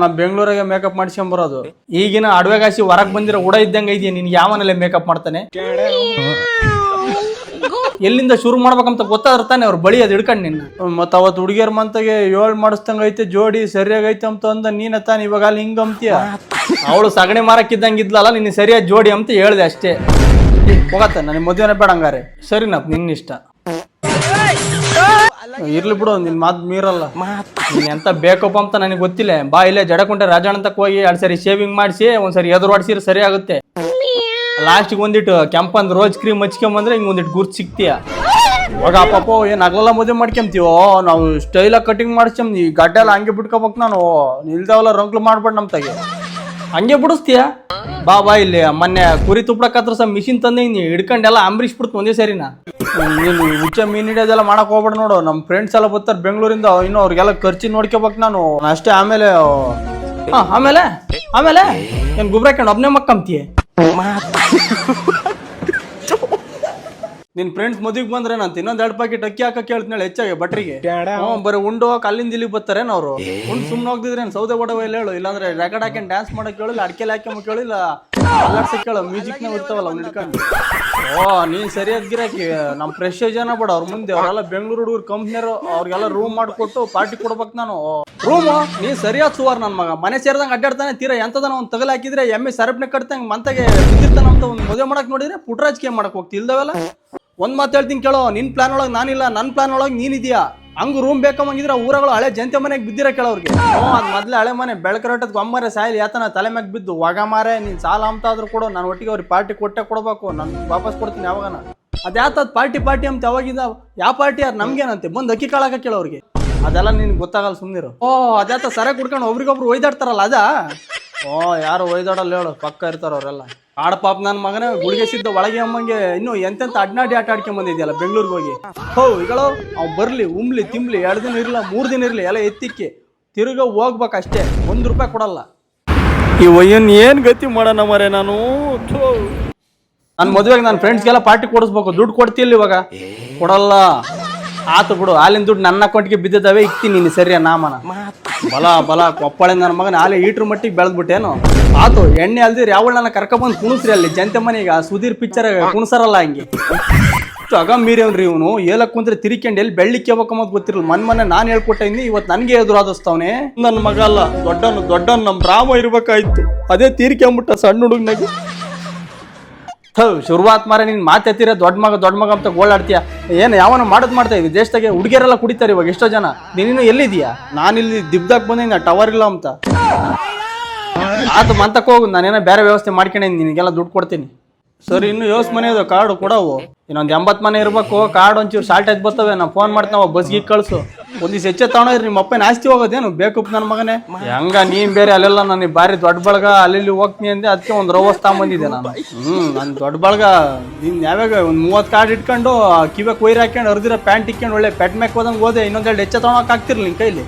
ನಾ ಬೆಂಗಳೂರಾಗೆ ಮೇಕಪ್ ಮಾಡ್ಸ್ಕೊಂಡ್ ಬರೋದು. ಈಗಿನ ಅಡವೆಗಾಸಿ ಹೊರಗ್ ಬಂದಿರೋ ಉಡ ಇದ್ದಂಗ ಇದೆಯಾ ನಿನ್ಗೆ? ಯಾವನಲ್ಲೇ ಮೇಕಪ್ ಮಾಡ್ತಾನೆ? ಎಲ್ಲಿಂದ ಶುರು ಮಾಡ್ಬೇಕಂತ ಗೊತ್ತಾದ್ರೆ ತಾನೆ ಅವ್ರು ಬಳಿ ಅದು ಹಿಡ್ಕೊಂಡ್ ನಿನ್ನ. ಮತ್ತ ಅವತ್ತು ಹುಡುಗಿಯರ್ ಮಂತಗೆ 7 ಮಾಡಿಸ್ದಂಗ ಐತೆ ಜೋಡಿ ಸರಿಯಾಗೈತೆ ಅಂತ ಅಂದ ನೀನ ತಾನೆ ಇವಾಗ ಅಲ್ಲಿ ಹಿಂಗ ಅಂತೀಯ. ಅವಳು ಸಗಣಿ ಮಾರಕ್ಕಿದ್ದಂಗ ಇದ್ಲಲ್ಲ, ನಿನ್ನ ಸರಿಯಾದ ಜೋಡಿ ಅಂತ ಹೇಳ್ದೆ ಅಷ್ಟೇ. ಹೋಗತ್ತ ನನಗೆ ಮದುವೆನೇ ಬೇಡ ಹಂಗಾರೆ. ಸರಿನಪ್ಪ, ನಿನ್ನಿಷ್ಟ. ಇರ್ಲಿ ಬಿಡು, ನಿನ್ ಮಾತು ಮೀರಲ್ಲ. ನೀನ್ ಎಂತ ಬೇಕಪ್ಪ ಅಂತ ನನಗೆ ಗೊತ್ತಿಲ್ಲ. ಬಾ ಇಲ್ಲೇ ಜಡಕುಂಟೆ ರಾಜಣ್ಣ ತಕ್ಕ ಹೋಗಿ 2 ಸರಿ ಶೇವಿಂಗ್ ಮಾಡಿಸಿ ಒಂದ್ಸರಿ ಎದುರು ಹೊಡ್ಸಿದ್ರೆ ಸರಿ ಆಗುತ್ತೆ. ಲಾಸ್ಟಿಗೆ ಒಂದಿಟ್ಟು ಕೆಂಪಂದ್ ರೋಜ್ ಕ್ರೀಮ್ ಹಚ್ಕೊಂಬಂದ್ರೆ ಹಿಂಗ್ ಒಂದಿಟ್ಟು ಗುರ್ತು ಸಿಕ್ತೀಯ. ಇವಾಗ ಪಾಪ ಏನ್ ಅಗಲೆಲ್ಲ ಮದುವೆ ಮಾಡ್ಕೊಂತೀವೋ ನಾವು, ಸ್ಟೈಲಾಗಿ ಕಟಿಂಗ್ ಮಾಡ್ಸ್ಕೊಂಡ್ ಈ ಗಡ್ಡೆ ಎಲ್ಲ ಹಂಗೆ ಬಿಟ್ಕೋಬೇಕು. ನಾನು ನಿಲ್ದಾವಲ್ಲ ರಂಕ್ಲು ಮಾಡ್ಬೇಡ ನಮ್ ತಗೆ ಹಂಗೆ ಬಿಡಿಸ್ತೀಯ. ಬಾ ಇಲ್ಲಿ ಮೊನ್ನೆ ಕುರಿ ತುಪ್ಪಡಕ್ಕತ್ರ ಸಹ ಮಿಷಿನ್ ತಂದೆ ನೀ ಹಿಡ್ಕೊಂಡೆಲ್ಲ ಅಂಬರೀಷ್ ಬಿಡ್ತು ಒಂದೇ ಸರಿನಾ. ನೀನು ಹುಚ್ಚ ಮೀನ್ ಹಿಡಿಯೋದೆಲ್ಲ ಮಾಡಕ್ ಹೋಗ್ಬೇಡ ನೋಡು. ನಮ್ ಫ್ರೆಂಡ್ಸ್ ಎಲ್ಲ ಬರ್ತಾರೆ ಬೆಂಗಳೂರಿಂದ, ಇನ್ನು ಅವ್ರಿಗೆಲ್ಲ ಖರ್ಚಿ ನೋಡ್ಕೋಬೇಕು ನಾನು ಅಷ್ಟೇ. ಆಮೇಲೆ ಆಮೇಲೆ ಆಮೇಲೆ ಏನ್ ಗುಬ್ರ ಹಾಕೊಂಡು ಒಬ್ನೇ ಮಕ್ಕಂತೀಯ. ನಿನ್ ಫ್ರೆಂಡ್ಸ್ ಮದುವೆಗೆ ಬಂದ್ರೆ ನಂತ ಇನ್ನೊಂದ್ 2 ಪ್ಯಾಕೆಟ್ ಅಕ್ಕಿ ಹಾಕಕ್ ಹೇಳ್ತೀನಿ ಹೆಚ್ಚಾಗಿ ಬಟ್ರಿಗೆ. ಬರೀ ಉಂಡು ಅಲ್ಲಿಂದ ಇಲ್ಲಿಗೆ ಬರ್ತಾರೇನು ಅವ್ರು? ಉಂಡು ಸುಮ್ನೆ ಹೋಗ್ದಿದ್ರೇನು ಸೌದೆ ಒಡವೆ ಎಲ್ಲ ಹೇಳು, ಇಲ್ಲಾಂದ್ರೆ ರೆಕಾರ್ಡ್ ಹಾಕೊಂಡು ಡ್ಯಾನ್ಸ್ ಮಾಡಕ್ ಹೇಳಿಲ್ಲ, ಅಡ್ಕೆಲ್ಲ ಹಾಕ್ಯಂಬಕ್ ಹೇಳಿಲ್ಲ, ಅಲ್ಲಾಡ್ಸಕ್ ಹೇಳು, ಮ್ಯೂಸಿಕ್ ನ ಇರ್ತಾವಲ್ಲ ಅವ್ನು ಹಿಡ್ಕೊಂಡು. ನೀನ್ ಸರಿಯಾದ ಗಿರಾಕಿ. ನಮ್ ಫ್ರೆಶ್ ಜನ ಬೇಡ ಅವ್ರ ಮುಂದೆ. ಅವರೆಲ್ಲ ಬೆಂಗಳೂರು ಹುಡುಗರು ಕಂಪ್ನಿಯರು, ಅವ್ರಿಗೆಲ್ಲ ರೂಮ್ ಮಾಡ್ಕೊಟ್ಟು ಪಾರ್ಟಿ ಕೊಡ್ಬೇಕು ನಾನು. ರೂಮ್ ನೀ ಸರಿಯಾದ ಸುವಾರ್ ನನ್ ಮಗ. ಮನೆ ಸೇರಿದಂಗ ಅಡ್ಡಾಡ್ತಾನೆ ತೀರಾ ಎಂತದನ ಒಂದ್ ತಗಲ್ ಹಾಕಿದ್ರೆ ಎಮ್ಮೆ ಸರಪನೆ ಕಟ್ತಂಗ ಮಂತಾಗೆ ಬಿದ್ದಿರ್ತಾನ ಅಂತ ಒಂದ್ ಮದುವೆ ಮಾಡಕ್ ನೋಡಿದ್ರೆ ಪುಟ್ರಾಜಕೀಯ ಮಾಡಕ್ ಹೋಗ್ತಿ ಇಲ್ದವೆಲ್ಲ. ಒಂದ್ ಮಾತು ಹೇಳ್ತೀನಿ ಕೇಳೋ, ನಿನ್ ಪ್ಲಾನ್ ಒಳಗೆ ನಾನಿಲ್ಲ, ನನ್ ಪ್ಲಾನ್ ಒಳಗೆ ನೀನಿದ್ಯಾ. ಹಂಗ ರೂಮ್ ಬೇಕಂಗಿದ್ರೆ ಊರಗಳು ಹಳೆ ಜಂತೆ ಮನೆಗೆ ಬಿದ್ದಿರ ಕೇಳೋರ್ಗೆ. ಅದ್ ಮೊದ್ಲೇ ಹಳೆ ಮನೆ ಬೆಳಕರಟ್ಟದ್ ಗೊಮ್ಮರೆ ಸಾಯಿಲ್ ಯಾತನ ತಲೆ ಮ್ಯಾಗ ಬಿದ್ದು ಒಗ ಮಾರೆ. ನೀನ್ ಸಾಲ ಅಂತ ಆದ್ರೂ ಕೊಡು, ನಾನು ಒಟ್ಟಿಗೆ ಅವ್ರಿಗೆ ಪಾರ್ಟಿ ಕೊಟ್ಟೆ ಕೊಡ್ಬೇಕು. ನಾನು ವಾಪಸ್ ಕೊಡ್ತೀನಿ ಯಾವಾಗನ. ಅದ್ಯಾತದ್ ಪಾರ್ಟಿ ಅಂತ ಯಾವಾಗಿಂದ ಯಾವ ಪಾರ್ಟಿ ಯಾರು ನಮ್ಗೇನಂತೆ ಬಂದ್ ಅಕ್ಕಿ ಕಾಳಾಕ ಕೇಳೋರ್ಗೆ. ಅದೆಲ್ಲ ನಿನ್ ಗೊತ್ತಾಗಲ್ಲ, ಸುಮ್ನಿರು. ಅದ್ಯಾತ ಸರ ಕುಡ್ಕೊಂಡು ಒಬ್ರಿಗೊಬ್ರು ಒಯ್ದಾಡ್ತಾರಲ್ಲ ಅದ. ಯಾರು ಒಯ್ದಾಡಲ್ಲ ಹೇಳು, ಪಕ್ಕ ಇರ್ತಾರ ಅವ್ರೆಲ್ಲ. ಆಡ ಪಾಪ ನನ್ನ ಮಗನೇ ಗುಳಿಗೆ ಸಿದ್ದ ಒಳಗೆ ಅಮ್ಮಂಗೆ ಇನ್ನು ಎಂತೆಂತ ಅಡ್ನಾಡಿ ಆಟ ಆಡ್ಕೊಂಡ್ ಬಂದಿದ್ಯಲ್ಲ ಬೆಂಗಳೂರಿಗೆ ಹೋಗಿ. ಈಗಳು ಅವ್ ಬರ್ಲಿ ಉಮ್ಲಿ ತಿಮ್ಲಿ 2 ದಿನ ಇರ್ಲ 3 ದಿನ ಇರ್ಲಿ ಎಲ್ಲ ಎತ್ತಿಕ್ಕಿ ತಿರುಗ ಹೋಗ್ಬೇಕಷ್ಟೇ. 1 ರೂಪಾಯಿ ಕೊಡಲ್ಲ. ಈ ವಯ್ಯನ್ ಏನ್ ಗತಿ ಮಾಡೋಣ ಮರೆ ನಾನು. ನನ್ನ ಮದುವೆಗೆ ನನ್ನ ಫ್ರೆಂಡ್ಸ್ಗೆಲ್ಲ ಪಾರ್ಟಿ ಕೊಡಿಸ್ಬೇಕು. ದುಡ್ಡು ಕೊಡ್ತಿಲ್ಲ ಇವಾಗ, ಕೊಡಲ್ಲ. ಆತು ಬಿಡು, ಹಾಲಿನ ದುಡ್ಡು ನನ್ನ ಅಕೌಂಟ್ಗೆ ಬಿದ್ದಿದ್ದಾವೆ, ಇಕ್ತೀನಿ ನೀನು ಸರಿಯಾ ನಾಮನ. ಬಲ ಕೊಪ್ಪಳೆ ನನ್ನ ಮಗನ ಹಾಲೆ ಈಟ್ರ ಮಟ್ಟಿಗೆ ಬೆಳೆದ್ಬಿಟ್ಟೇನು. ಆತು ಎಣ್ಣೆ ಅಲ್ದಿರಿ ಯಾವಳು ನನ್ನ ಕರ್ಕೊಂಡ್ಬಂದು ಕುಣಿಸ್ರಿ ಅಲ್ಲಿ ಜಂತೆ ಮನೆಗೆ. ಸುಧೀರ್ ಪಿಕ್ಚರ್ ಕುಣಿಸಾರಲ್ಲ ಹಂಗೆ. ಆಗ ಮೀರಿಯವ್ರಿ ಇವನು ಏಲಕ್ ಕುಂತ್ರೆ ತಿರಿಕೊಂಡು ಎಲ್ಲಿ ಬೆಳ್ಳಿಕ್ಕೆ ಹೋಗ್ಬೇಕಂಬದ್ ಗೊತ್ತಿರಲ್ಲ. ಮೊನ್ನೆ ನಾನು ಹೇಳ್ಕೊಟ್ಟೆ ಇವತ್ತು ನನಗೆ ಎದುರಾದಸ್ತವನೇ. ನನ್ನ ಮಗ ಅಲ್ಲ ದೊಡ್ಡನ್ ನಮ್ ರಾಮ ಇರ್ಬೇಕಾಯ್ತು, ಅದೇ ತೀರ್ಕೊಂಬಿಟ್ಟ ಸಣ್ಣ ಹುಡುಗನಾಗಿ. ಶುರುವಾತ್ ಮಾರ ನೀನ್ ಮಾತೆತ್ತಿರ ದೊಡ್ಡ ಮಗ ಅಂತ ಗೋಳಾಡ್ತೀಯ. ಏನು ಯಾವನ ಮಾಡ್ತಾ ಇದ್ವಿ ದೇಶದಾಗೆ. ಹುಡುಗಿಯರೆಲ್ಲ ಕುಡಿತಾರೆ ಇವಾಗ ಎಷ್ಟೋ ಜನ. ನೀನು ಎಲ್ಲಿದೀಯಾ? ನಾನಿಲ್ಲಿ ದಿಬ್ದಾಗ ಬಂದಿನ ಟವರ್ ಇಲ್ಲ ಅಂತ. ಆತು ಮಂತಕ್ಕೆ ಹೋಗು, ನಾನೇನೋ ಬೇರೆ ವ್ಯವಸ್ಥೆ ಮಾಡ್ಕೊಂಡೇನಿ, ನಿನಗೆಲ್ಲ ದುಡ್ಡು ಕೊಡ್ತೀನಿ. ಸರಿ, ಇನ್ನು ಯೋಸ್ ಮನೆ ಇದೆ ಕಾರ್ಡು ಕೊಡವು. ಇನ್ನೊಂದು 80 ಮನೆ ಇರ್ಬೇಕು. ಕಾರ್ಡ್ ಒಂಚೂರು ಶಾರ್ಟೇಜ್ ಬರ್ತವೆ. ನಾ ಫೋನ್ ಮಾಡ್ತಾವ ಬಸ್ಗೆ ಕಳ್ಸು. ಒಂದಿವ್ಸ ಹೆಚ್ಚೆ ತಗೊಂಡ್ರಿ ನಿಮ್ಮ ಅಪ್ಪನ ಆಸ್ತಿ ಹೋಗೋದೇನು ಬೇಕು ನನ್ನ ಮಗನೇ. ಹೆಂಗ ನೀನ್ ಬೇರೆ ಅಲ್ಲೆಲ್ಲ ನನಗೆ ಬಾರಿ ದೊಡ್ಡ ಬಳಗ ಅಲ್ಲಿ ಹೋಗ್ತೀನಿ ಅಂದೆ, ಅದಕ್ಕೆ ಒಂದು ರೋವಸ್ ತಗೊಂಬಂದಿದ್ದೆ ನಾನು. ನನ್ ದೊಡ್ಡ ಬಳಗ ನೀನ್ ಯಾವಾಗ ಒಂದು 30 ಕಾರ್ಡ್ ಇಟ್ಕೊಂಡು ಕಿವೆ ಕೊಯ್ರು ಹಾಕೊಂಡು ಅರ್ದಿರೋ ಪ್ಯಾಂಟ್ ಇಕ್ಕೊಂಡು ಒಳ್ಳೆ ಪೆಟ್ ಮ್ಯಾಕ್ ಹೋದಂಗೆ ಹೋದೆ. ಇನ್ನೊಂದೆರಡು ಹೆಚ್ಚೆ ತಗೊಳಕ್ ಆಗ್ತಿರ್ಲಿ ನಿನ್ ಕೈಲಿ.